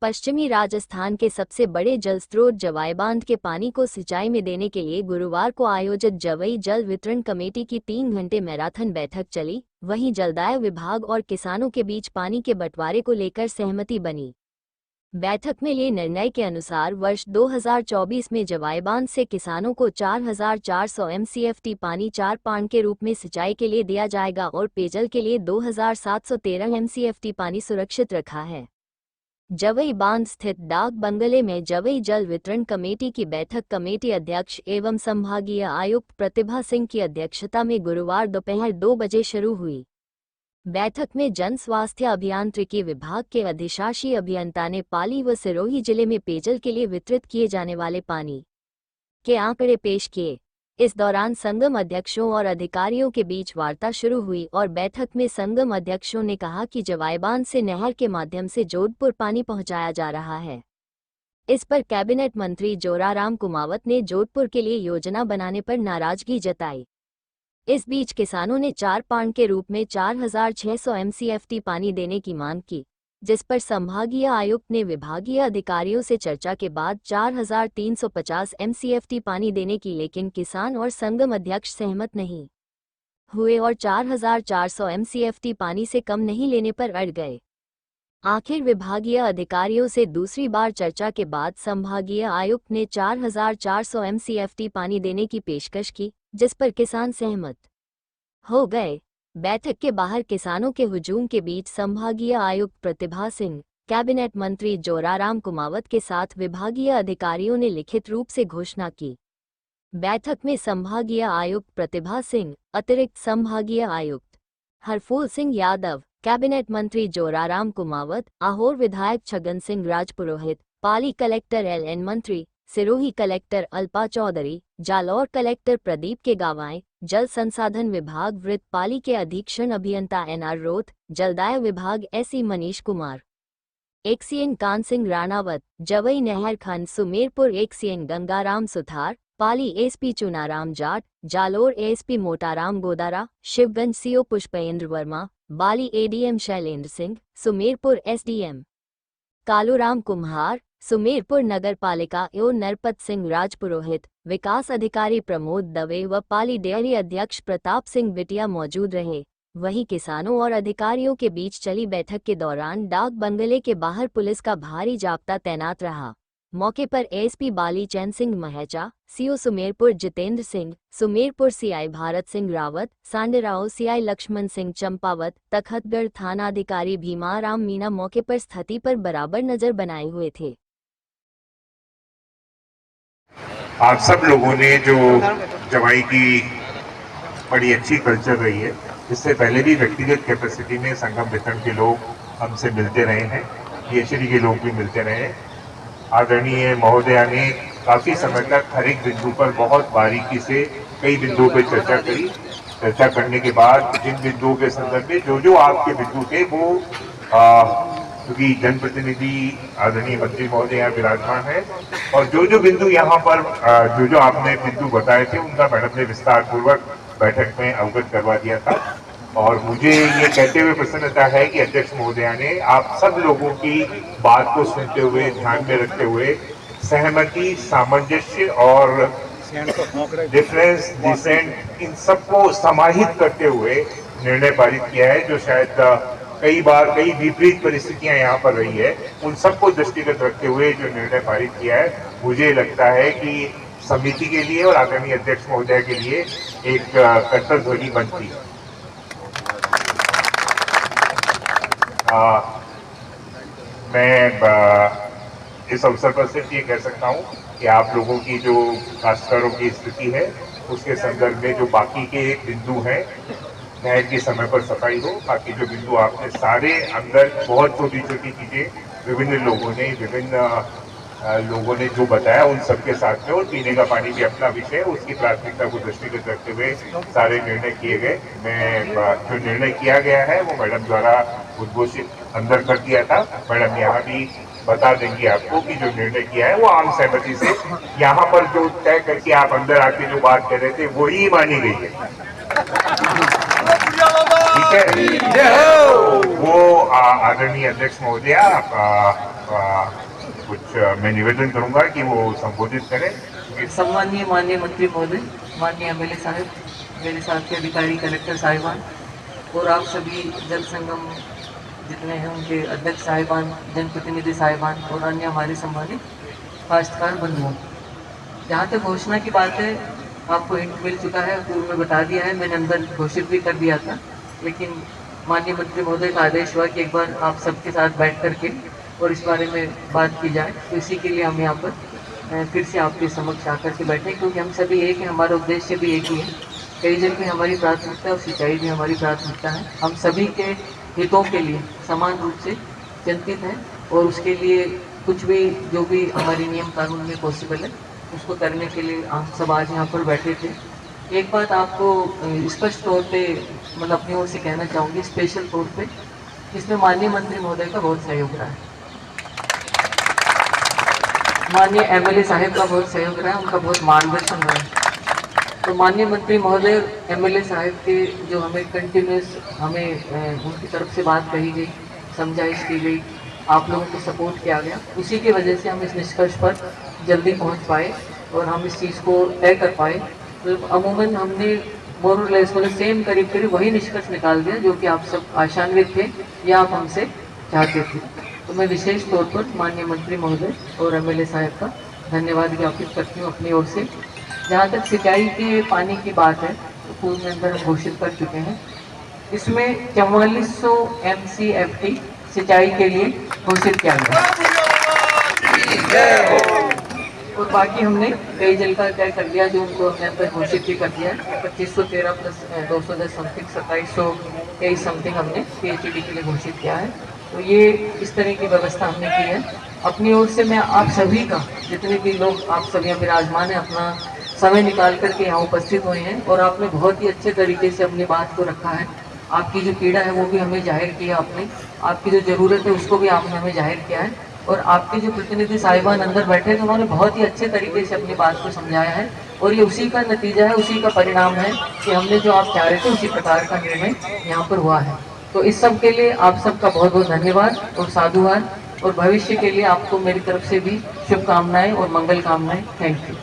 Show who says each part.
Speaker 1: पश्चिमी राजस्थान के सबसे बड़े जल स्रोत जवाई बांध के पानी को सिंचाई में देने के लिए गुरुवार को आयोजित जवई जल वितरण कमेटी की 3 घंटे मैराथन बैठक चली। वहीं जलदाय विभाग और किसानों के बीच पानी के बंटवारे को लेकर सहमति बनी। बैठक में ये निर्णय के अनुसार वर्ष 2024 में जवाई बांध से किसानों को 4400 MCFT पानी 4 पान के रूप में सिंचाई के लिए दिया जाएगा और पेयजल के लिए 2713 MCFT पानी सुरक्षित रखा है। जवई बांध स्थित डाक बंगले में जवई जल वितरण कमेटी की बैठक कमेटी अध्यक्ष एवं संभागीय आयुक्त प्रतिभा सिंह की अध्यक्षता में गुरुवार दोपहर 2 बजे शुरू हुई। बैठक में जन स्वास्थ्य अभियांत्रिकी विभाग के अधिशासी अभियंता ने पाली व सिरोही जिले में पेयजल के लिए वितरित किए जाने वाले पानी के आंकड़े पेश किए। इस दौरान संगम अध्यक्षों और अधिकारियों के बीच वार्ता शुरू हुई और बैठक में संगम अध्यक्षों ने कहा कि जवाई बांध से नहर के माध्यम से जोधपुर पानी पहुंचाया जा रहा है। इस पर कैबिनेट मंत्री जोराराम कुमावत ने जोधपुर के लिए योजना बनाने पर नाराजगी जताई। इस बीच किसानों ने 4 पान के रूप में 4600 MCFT पानी देने की मांग की, जिस पर संभागीय आयुक्त ने विभागीय अधिकारियों से चर्चा के बाद 4350 MCFT पानी देने की, लेकिन किसान और संगम अध्यक्ष सहमत नहीं हुए और 4400 MCFT पानी से कम नहीं लेने पर अड़ गए। आखिर विभागीय अधिकारियों से दूसरी बार चर्चा के बाद संभागीय आयुक्त ने 4400 MCFT पानी देने की पेशकश की, जिस पर किसान सहमत हो गए। बैठक के बाहर किसानों के हुजूम के बीच संभागीय आयुक्त प्रतिभा सिंह, कैबिनेट मंत्री जोराराम कुमावत के साथ विभागीय अधिकारियों ने लिखित रूप से घोषणा की। बैठक में संभागीय आयुक्त प्रतिभा सिंह, अतिरिक्त संभागीय आयुक्त हरफूल सिंह यादव, कैबिनेट मंत्री जोराराम कुमावत, आहोर विधायक छगन सिंह राजपुरोहित, पाली कलेक्टर LN मंत्री, सिरोही कलेक्टर अल्पा चौधरी, जालौर कलेक्टर प्रदीप के गावाएं, जल संसाधन विभाग वृत्त पाली के अधीक्षण अभियंता NR रोथ, जलदाय विभाग SE मनीष कुमार, एक्सीएन कान सिंह राणावत, जवई नहर खंड Sumerpur XEN Gangaram Suthar, Pali SP Chunaram Jat, Jalore ASP Motaram Godara, Shivganj CO Pushpendra Verma, Bali ADM Shailendra Singh, Sumerpur SDM Kaluram Kumhar, Sumerpur नगर पालिका एवं नरपत सिंह राजपुरोहित, विकास अधिकारी प्रमोद दवे व पाली डेयरी अध्यक्ष प्रताप सिंह बिटिया मौजूद रहे। वहीं किसानों और अधिकारियों के बीच चली बैठक के दौरान डाक बंगले के बाहर पुलिस का भारी जाब्ता तैनात रहा। मौके पर ASP बाली चैन Singh महेचा, CO Sumerpur Jitendra Singh, Sumerpur CI Bharat Singh Rawat, Sanderao CI Lakshman Singh Champawat, Takhatgarh थानाधिकारी भीमाराम मीणा मौके पर स्थिति पर बराबर नजर बनाए हुए थे।
Speaker 2: आप सब लोगों ने जो जवाई की बड़ी अच्छी कल्चर रही है, इससे पहले भी व्यक्तिगत कैपेसिटी में संगम वितरण के लोग हमसे मिलते रहे हैं, PHD के लोग भी मिलते रहे हैं। आदरणीय महोदया ने काफ़ी समय तक हर एक बिंदु पर बहुत बारीकी से कई बिंदुओं पर चर्चा करी। चर्चा करने के बाद जिन बिंदुओं के संदर्भ में जो आपके बिंदु थे वो क्योंकि जनप्रतिनिधि आदरणीय मंत्री महोदय यहाँ विराजमान है और जो बिंदु यहाँ पर जो आपने बिंदु बताए थे उनका मैडम ने विस्तार पूर्वक बैठक में अवगत करवा दिया था। और मुझे ये कहते हुए प्रसन्नता है कि अध्यक्ष महोदया ने आप सब लोगों की बात को सुनते हुए, ध्यान में रखते हुए सहमति, सामंजस्य और डिफरेंस, डिसेंट इन सबको समाहित करते हुए निर्णय पारित किया है। जो शायद कई विपरीत परिस्थितियां यहाँ पर रही है, उन सबको दृष्टिगत रखते हुए जो निर्णय पारित किया है, मुझे लगता है कि समिति के लिए और आदरणीय अध्यक्ष महोदय के लिए एक कर्तव्य ध्वनि बनती है। मैं इस अवसर पर सिर्फ ये कह सकता हूँ कि आप लोगों की जो काश्तकारों की स्थिति है उसके संदर्भ में जो बाकी के बिंदु हैं, नहर के समय पर सफाई हो, बाकी जो बिंदु आपने सारे अंदर बहुत छोटी छोटी चीज़ें विभिन्न लोगों ने जो बताया उन सबके साथ में, और पीने का पानी भी अपना विषय, उसकी प्राथमिकता को दृष्टिगत रखते हुए सारे निर्णय किए गए। मैं जो निर्णय किया गया है वो मैडम द्वारा उद्घोषित अंदर कर दिया था। मैडम यहाँ भी बता देंगी आपको कि जो निर्णय किया है वो आम सहमति से, यहाँ पर जो तय करके आप अंदर आके जो बात कर रहे थे वही मानी गई है। ठीक है, वो आदरणीय अध्यक्ष महोदया कुछ मैं निवेदन करूंगा कि वो संबोधित करें।
Speaker 3: सम्माननीय माननीय मंत्री महोदय, माननीय एमएलए साहब, मेरे साथ के अधिकारी कलेक्टर साहिबान और आप सभी जल संगम जितने हैं उनके अध्यक्ष साहिबान, जनप्रतिनिधि साहिबान और अन्य हमारे सम्मानित काश्तकार बंधुओं, जहाँ तक घोषणा की बात है आपको हिंट मिल चुका है, पूर्व में बता दिया है, मैंने अंदर घोषित भी कर दिया था, लेकिन माननीय मंत्री महोदय का आदेश हुआ कि एक बार आप सबके साथ बैठ करके और इस बारे में बात की जाए, तो इसी के लिए हम यहाँ पर फिर से आपके समक्ष आकर के बैठे, क्योंकि हम सभी एक हैं, हमारा उद्देश्य भी एक ही है। पेयजल भी हमारी प्राथमिकता है और सिंचाई भी हमारी प्राथमिकता है। हम सभी के हितों के लिए समान रूप से चिंतित हैं और उसके लिए कुछ भी जो भी हमारे नियम कानून में पॉसिबल है उसको करने के लिए हम सब आज यहाँ पर बैठे थे। एक बात आपको स्पष्ट तौर पे मतलब अपनी ओर से कहना चाहूँगी, स्पेशल तौर पे इसमें माननीय मंत्री महोदय का बहुत सहयोग रहा है, माननीय एमएलए साहब का बहुत सहयोग रहा है, उनका बहुत मार्गदर्शन रहा है। तो माननीय मंत्री महोदय एमएलए साहब के जो हमें कंटिन्यूस हमें उनकी तरफ से बात कही गई, समझाइश की गई, आप लोगों को सपोर्ट किया गया, उसी की वजह से हम इस निष्कर्ष पर जल्दी पहुंच पाए और हम इस चीज़ को तय कर पाए। तो अमूमन हमने मोर और लेस मतलब सेम करीब करीब वही निष्कर्ष निकाल दिया जो कि आप सब आशान्वित थे या आप हमसे चाहते थे। तो मैं विशेष तौर पर माननीय मंत्री महोदय और एमएलए साहब का धन्यवाद ज्ञापित करती हूँ अपनी ओर से। जहाँ तक सिंचाई के पानी की बात है तो पूर्व में अंदर हम घोषित कर चुके हैं, इसमें 4400 MCFT सिंचाई के लिए घोषित किया गया और बाकी हमने पेयजल का तय कर दिया जो उनको हमने अंदर घोषित भी कर दिया है। 2513 प्लस 210 समथिंग 2723 समथिंग हमने PHED के लिए घोषित किया है। तो ये इस तरह की व्यवस्था हमने की है। अपनी ओर से मैं आप सभी का, जितने भी लोग आप सभी यहाँ विराजमान हैं, अपना समय निकाल करके यहाँ उपस्थित हुए हैं और आपने बहुत ही अच्छे तरीके से अपनी बात को रखा है। आपकी जो पीड़ा है वो भी हमें जाहिर किया आपने, आपकी जो ज़रूरत है उसको भी आपने हमें जाहिर किया है और आपके जो प्रतिनिधि साहिबान अंदर बैठे हैं तो उन्होंने बहुत ही अच्छे तरीके से अपनी बात को समझाया है और ये उसी का नतीजा है, उसी का परिणाम है कि हमने जो आप चाह रहे थे उसी प्रकार का निर्णय यहाँ पर हुआ है। तो इस सब के लिए आप सबका बहुत बहुत धन्यवाद और साधुवाद और भविष्य के लिए आपको मेरी तरफ से भी शुभकामनाएं और मंगल कामनाएं। Thank you.